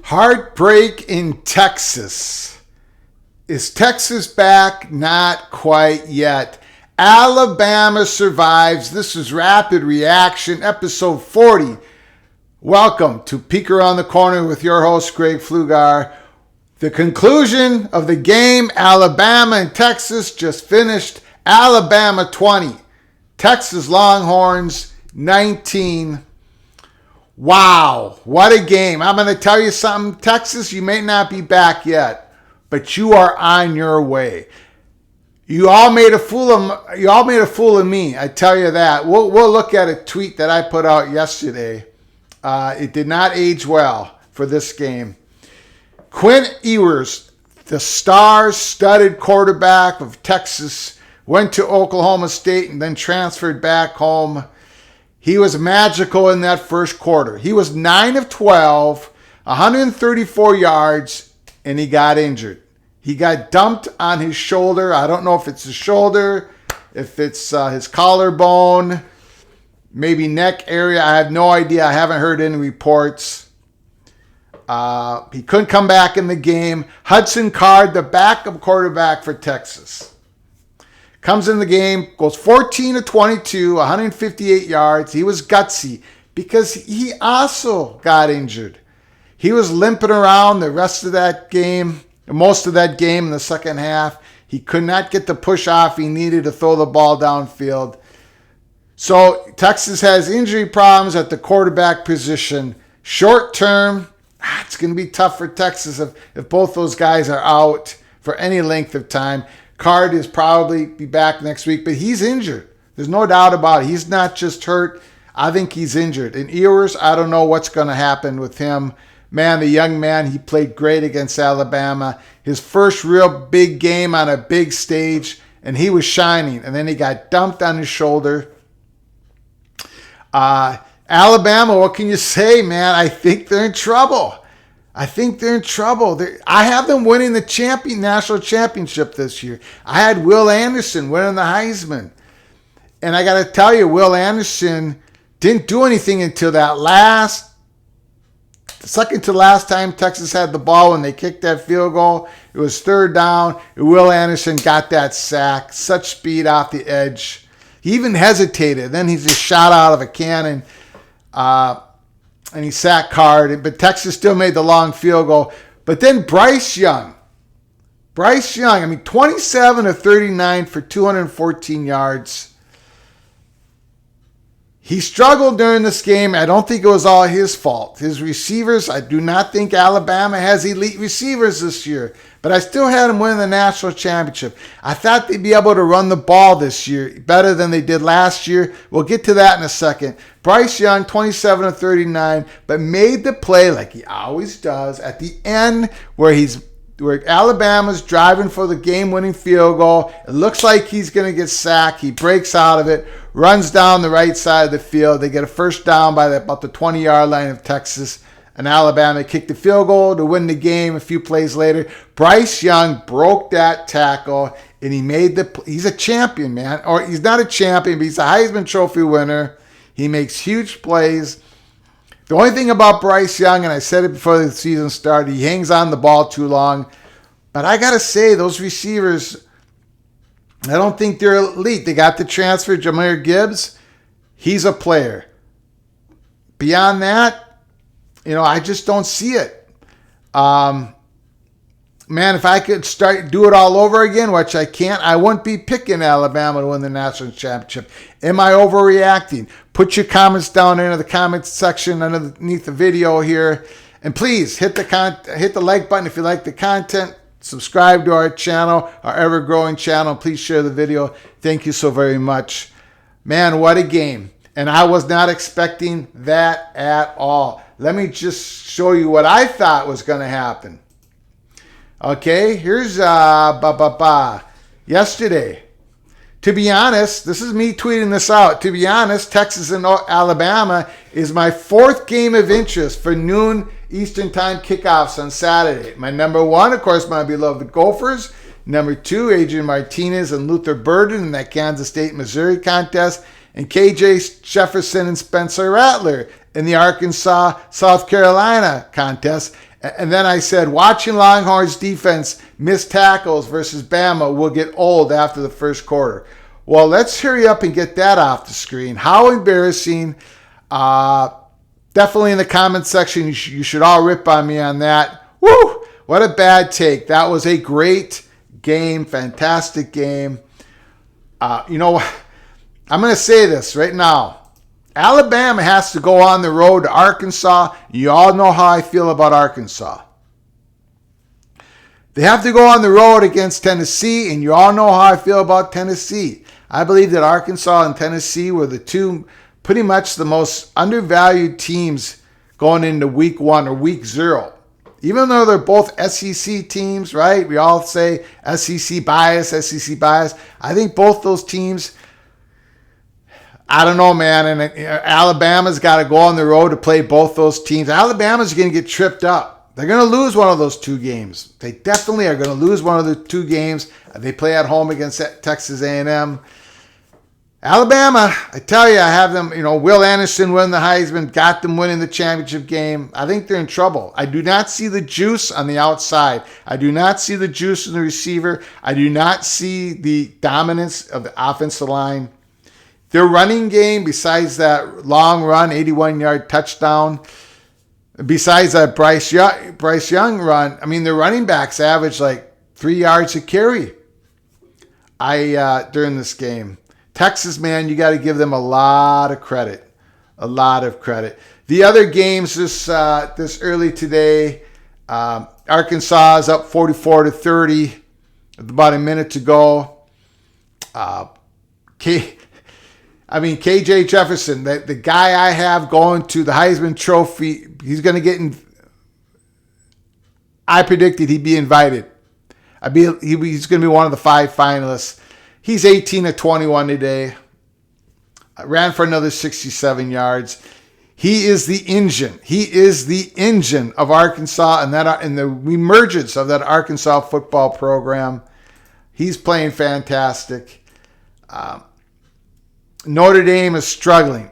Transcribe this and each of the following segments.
Heartbreak in Texas. Is Texas back? Not quite yet. Alabama survives. This is Rapid Reaction, episode 40. Welcome to Peek Around the Corner with your host, Greg Pflugar. The conclusion of the game, Alabama and Texas just finished. Alabama 20, Texas Longhorns 19. Wow, what a game. I'm going to tell you something. Texas, you may not be back yet, but you are on your way. You all made a fool of me. I tell you that. We'll look at a tweet that I put out yesterday. It did not age well for this game. Quinn Ewers, the star-studded quarterback of Texas, went to Oklahoma State and then transferred back home. He was magical in that first quarter. He was 9 of 12, 134 yards, and he got injured. He got dumped on his shoulder. I don't know if it's his shoulder, if it's his collarbone, maybe neck area. I have no idea. I haven't heard any reports. He couldn't come back in the game. Hudson Card, the backup quarterback for Texas, comes in the game, goes 14 of 22, 158 yards. He was gutsy because he also got injured. He was limping around the rest of that game, most of that game in the second half. He could not get the push off he needed to throw the ball downfield. So Texas has injury problems at the quarterback position. Short term, it's going to be tough for Texas if both those guys are out for any length of time. Card is probably be back next week, but he's injured. There's no doubt about it. He's not just hurt. I think he's injured. And Ewers, I don't know what's going to happen with him. Man, the young man, he played great against Alabama. His first real big game on a big stage, and he was shining. And then he got dumped on his shoulder. Alabama, what can you say, man? I think they're in trouble. I have them winning the national championship this year. I had Will Anderson winning the Heisman. And I got to tell you, Will Anderson didn't do anything until that second to last time Texas had the ball when they kicked that field goal. It was third down. And Will Anderson got that sack. Such speed off the edge. He even hesitated. Then he just shot out of a cannon. And he sacked Card, but Texas still made the long field goal. But then Bryce Young, 27 of 39 for 214 yards. He struggled during this game. I don't think it was all his fault. His receivers, I do not think Alabama has elite receivers this year, but I still had him win the national championship. I thought they'd be able to run the ball this year better than they did last year. We'll get to that in a second. Bryce Young, 27 of 39, but made the play like he always does at the end where Alabama's driving for the game-winning field goal. It looks like he's going to get sacked. He breaks out of it, runs down the right side of the field. They get a first down by about the 20-yard line of Texas, and Alabama kicked the field goal to win the game a few plays later. Bryce Young broke that tackle, and he's a champion, man. Or he's not a champion, but he's a Heisman Trophy winner. He makes huge plays. The only thing about Bryce Young, and I said it before the season started, he hangs on the ball too long. But I got to say, those receivers, I don't think they're elite. They got the transfer, Jahmyr Gibbs. He's a player. Beyond that, I just don't see it. Man, if I could do it all over again, which I can't, I wouldn't be picking Alabama to win the national championship. Am I overreacting? Put your comments down there in the comments section underneath the video here. And please hit the like button if you like the content. Subscribe to our channel, our ever-growing channel. Please share the video. Thank you so very much. Man, what a game. And I was not expecting that at all. Let me just show you what I thought was going to happen. Okay, here's yesterday. To be honest, this is me tweeting this out. To be honest, Texas and Alabama is my fourth game of interest for noon Eastern Time kickoffs on Saturday. My number one, of course, my beloved Gophers. Number two, Adrian Martinez and Luther Burden in that Kansas State-Missouri contest. And KJ Jefferson and Spencer Rattler in the Arkansas-South Carolina contest. And then I said, watching Longhorns defense miss tackles versus Bama will get old after the first quarter. Well, let's hurry up and get that off the screen. How embarrassing. Definitely in the comment section, you should all rip on me on that. Woo! What a bad take. That was a great game, fantastic game. You know, I'm going to say this right now. Alabama has to go on the road to Arkansas. You all know how I feel about Arkansas. They have to go on the road against Tennessee, and you all know how I feel about Tennessee. I believe that Arkansas and Tennessee were the two pretty much the most undervalued teams going into week 1 or week 0. Even though they're both SEC teams, right? We all say SEC bias, SEC bias. I think both those teams, I don't know, man. And Alabama's got to go on the road to play both those teams. Alabama's going to get tripped up. They're going to lose one of those 2 games. They definitely are going to lose one of the 2 games. They play at home against Texas A&M. Alabama, I tell you, I have them, Will Anderson win the Heisman, got them winning the championship game. I think they're in trouble. I do not see the juice on the outside. I do not see the juice in the receiver. I do not see the dominance of the offensive line. Their running game, besides that long run, 81-yard touchdown, besides that Bryce Young run, I mean, the running backs average like 3 yards a carry during this game. Texas, man, you got to give them a lot of credit. A lot of credit. The other games this early today, Arkansas is up 44-30 with about a minute to go. KJ Jefferson, the guy I have going to the Heisman Trophy, he's going to get in. I predicted he'd be invited. He's going to be one of the 5 finalists. He's 18 of 21 today. Ran for another 67 yards. He is the engine. He is the engine of Arkansas and the emergence of that Arkansas football program. He's playing fantastic. Notre Dame is struggling.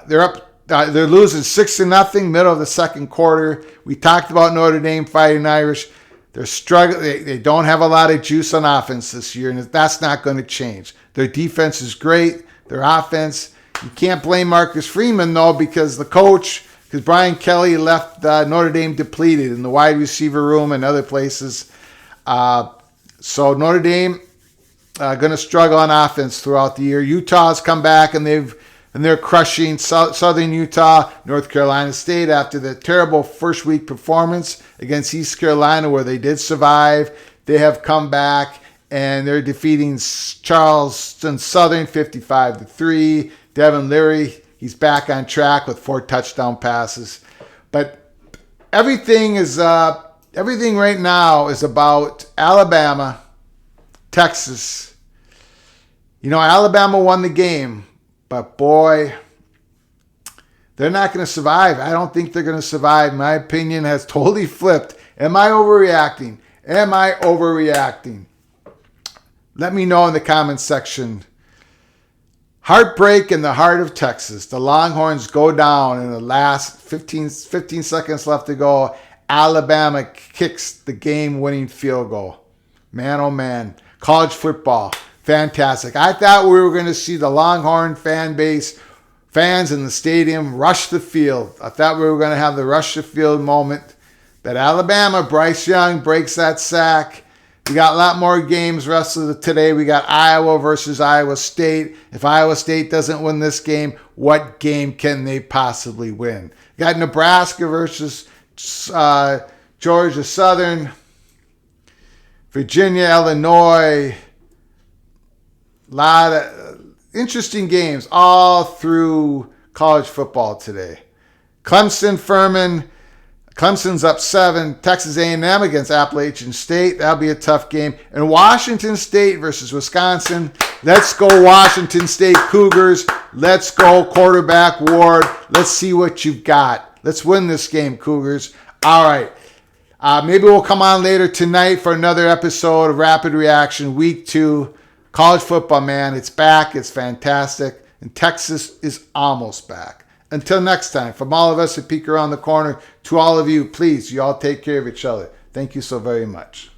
They're up. They're losing 6-0, middle of the second quarter. We talked about Notre Dame Fighting Irish. They're struggling. They don't have a lot of juice on offense this year, and that's not going to change. Their defense is great. Their offense, you can't blame Marcus Freeman, though, because Brian Kelly left Notre Dame depleted in the wide receiver room and other places. So Notre Dame going to struggle on offense throughout the year. Utah's come back, and they're crushing Southern Utah, North Carolina State after the terrible first week performance against East Carolina where they did survive. They have come back and they're defeating Charleston Southern 55-3. Devin Leary, he's back on track with 4 touchdown passes. But everything right now is about Alabama, Texas. Alabama won the game. But boy, they're not going to survive. I don't think they're going to survive. My opinion has totally flipped. Am I overreacting? Let me know in the comments section. Heartbreak in the heart of Texas. The Longhorns go down in the last 15 seconds left to go. Alabama kicks the game-winning field goal. Man, oh man. College football. Fantastic. I thought we were going to see the Longhorn fans in the stadium rush the field. I thought we were going to have the rush the field moment. But Alabama, Bryce Young breaks that sack. We got a lot more games rest of today. We got Iowa versus Iowa State. If Iowa State doesn't win this game, what game can they possibly win? Got Nebraska versus Georgia Southern, Virginia, Illinois. A lot of interesting games all through college football today. Clemson, Clemson's up 7. Texas A&M against Appalachian State. That'll be a tough game. And Washington State versus Wisconsin. Let's go Washington State Cougars. Let's go quarterback Ward. Let's see what you've got. Let's win this game, Cougars. All right. Maybe we'll come on later tonight for another episode of Rapid Reaction Week 2. College football, man, it's back. It's fantastic. And Texas is almost back. Until next time, from all of us at Peek Around the Corner, to all of you, please, you all take care of each other. Thank you so very much.